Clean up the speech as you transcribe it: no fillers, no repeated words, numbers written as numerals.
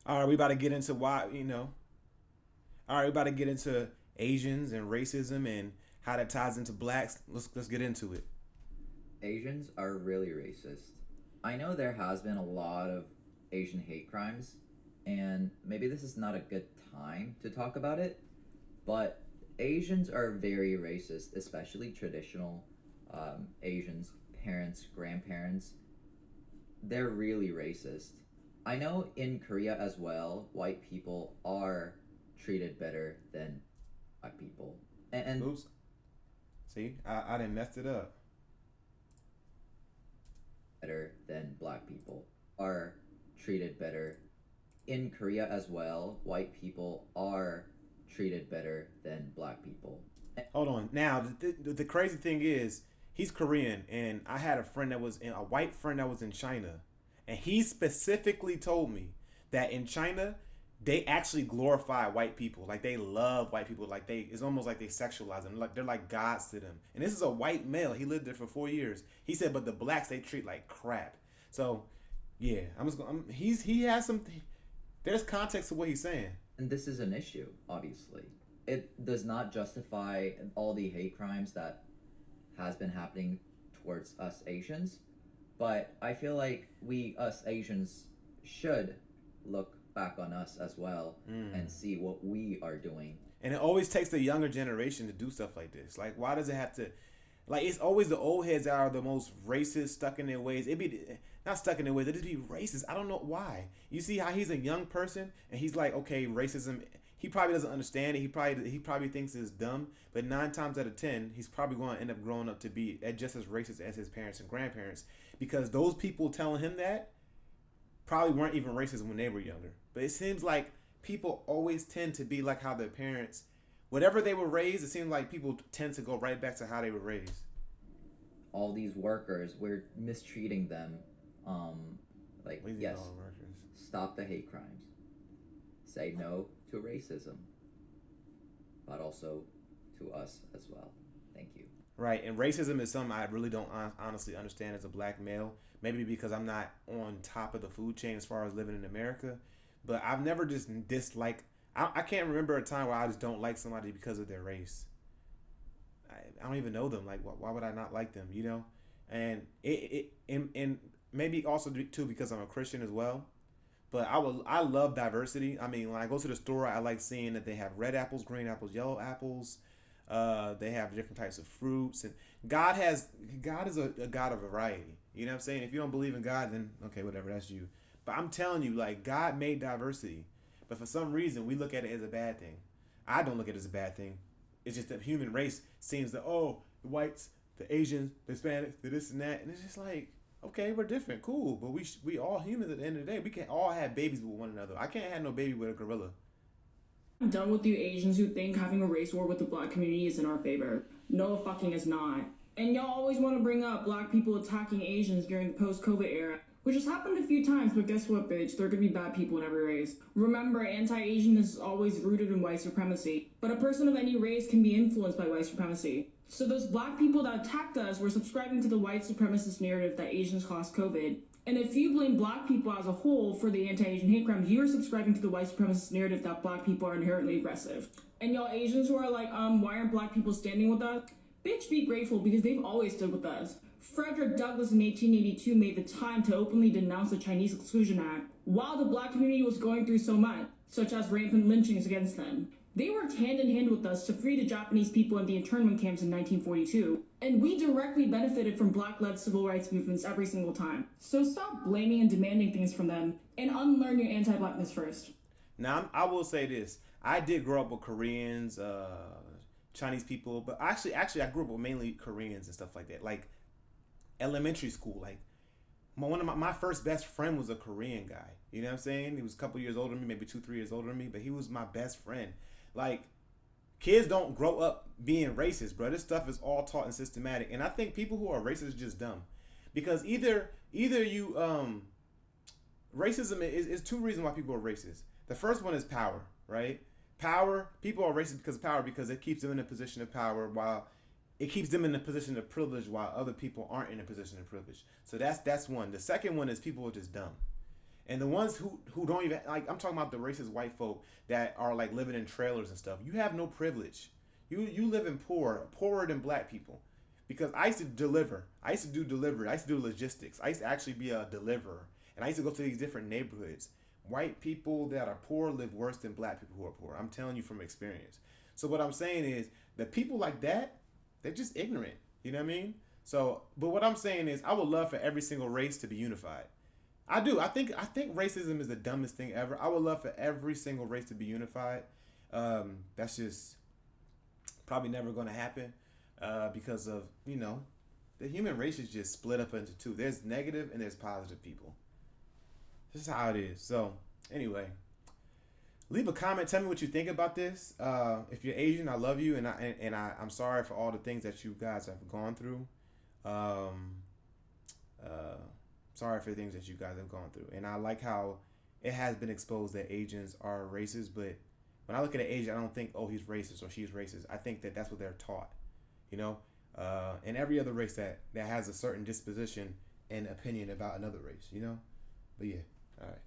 All right, we about to get into why, all right, we about to get into Asians and racism and how that ties into blacks. Let's get into it. Asians are really racist. I know there has been a lot of Asian hate crimes, and maybe this is not a good time to talk about it, but Asians are very racist, especially traditional Asians, parents, grandparents. They're really racist. I know in Korea as well, white people are treated better than black people. And Oops. See, I didn't messed it up. better than black people are treated better in Korea as well. White people are treated better than black people. Hold on. Now, the crazy thing is, he's Korean, and I had a white friend that was in China, and he specifically told me that in China, they actually glorify white people. Like they love white people. It's almost like they sexualize them. Like they're like gods to them. And this is a white male. He lived there for 4 years. He said, but the blacks they treat like crap. So, yeah, I'm just going. He has some. There's context to what he's saying. And this is an issue, obviously. It does not justify all the hate crimes that has been happening towards us Asians, but I feel like us Asians, should look back on us as well and see what we are doing. And it always takes the younger generation to do stuff like this. Like, why does it have to? Like, it's always the old heads that are the most racist, stuck in their ways. It be not stuck in their ways. It just be racist. I don't know why. You see how he's a young person and he's like, okay, racism. He probably doesn't understand it. He probably thinks it's dumb. But 9 times out of 10, he's probably going to end up growing up to be just as racist as his parents and grandparents because those people telling him that probably weren't even racist when they were younger. But it seems like people always tend to be like how their parents, whatever they were raised, it seems like people tend to go right back to how they were raised. All these workers, we're mistreating them. Like, What do you mean yes, all workers? stop the hate crimes, say no to racism, but also to us as well. Thank you. Right, and racism is something I really don't honestly understand as a black male. Maybe because I'm not on top of the food chain as far as living in America, but I've never just disliked. I can't remember a time where I just don't like somebody because of their race. I don't even know them. Like, why would I not like them? And and maybe also too because I'm a Christian as well. But I love diversity. I mean, when I go to the store, I like seeing that they have red apples, green apples, yellow apples. They have different types of fruits, and God is a God of variety. You know what I'm saying? If you don't believe in God, then okay, whatever, that's you. But I'm telling you, like God made diversity, but for some reason we look at it as a bad thing. I don't look at it as a bad thing. It's just that human race seems that the whites, the Asians, the Hispanics, the this and that, and it's just like okay, we're different, cool, but we all humans at the end of the day. We can all have babies with one another. I can't have no baby with a gorilla. I'm done with you Asians who think having a race war with the black community is in our favor. No, it fucking is not. And y'all always want to bring up black people attacking Asians during the post-COVID era, which has happened a few times, but guess what, bitch? There could be bad people in every race. Remember, anti-Asian is always rooted in white supremacy, but a person of any race can be influenced by white supremacy. So those black people that attacked us were subscribing to the white supremacist narrative that Asians caused COVID. And if you blame black people as a whole for the anti-Asian hate crimes, you're subscribing to the white supremacist narrative that black people are inherently aggressive. And y'all Asians who are like, why aren't black people standing with us? Bitch, be grateful because they've always stood with us. Frederick Douglass in 1882 made the time to openly denounce the Chinese Exclusion Act while the black community was going through so much, such as rampant lynchings against them. They worked hand in hand with us to free the Japanese people in the internment camps in 1942, and we directly benefited from black-led civil rights movements every single time. So stop blaming and demanding things from them, and unlearn your anti-blackness first. Now, I will say this: I did grow up with Koreans, Chinese people, but actually, I grew up with mainly Koreans and stuff like that. Like elementary school, like one of my first best friend was a Korean guy. You know what I'm saying? He was a couple years older than me, maybe 2 3 years older than me, but he was my best friend. Like kids don't grow up being racist, bro. This stuff is all taught and systematic, and I think people who are racist are just dumb, because either you racism is two reasons why people are racist. The first one is power, right? Power. People are racist because of power because it keeps them in a position of power while it keeps them in a position of privilege while other people aren't in a position of privilege. So that's one. The second one is people are just dumb. And the ones who don't even like, I'm talking about the racist white folk that are like living in trailers and stuff. You have no privilege. You live in poorer than black people. Because I used to deliver. I used to do delivery. I used to do logistics. I used to actually be a deliverer. And I used to go to these different neighborhoods. White people that are poor live worse than black people who are poor. I'm telling you from experience. So what I'm saying is the people like that, they're just ignorant. You know what I mean? So, but what I'm saying is I would love for every single race to be unified. I do. I think racism is the dumbest thing ever. I would love for every single race to be unified. That's just probably never going to happen because of, the human race is just split up into two. There's negative and there's positive people. This is how it is. So anyway, leave a comment. Tell me what you think about this. If you're Asian, I love you, and I'm sorry for all the things that you guys have gone through. Sorry for the things that you guys have gone through, and I like how it has been exposed that Asians are racist. But when I look at an Asian, I don't think, oh, he's racist or she's racist. I think that that's what they're taught, and every other race that has a certain disposition and opinion about another race, But yeah, all right.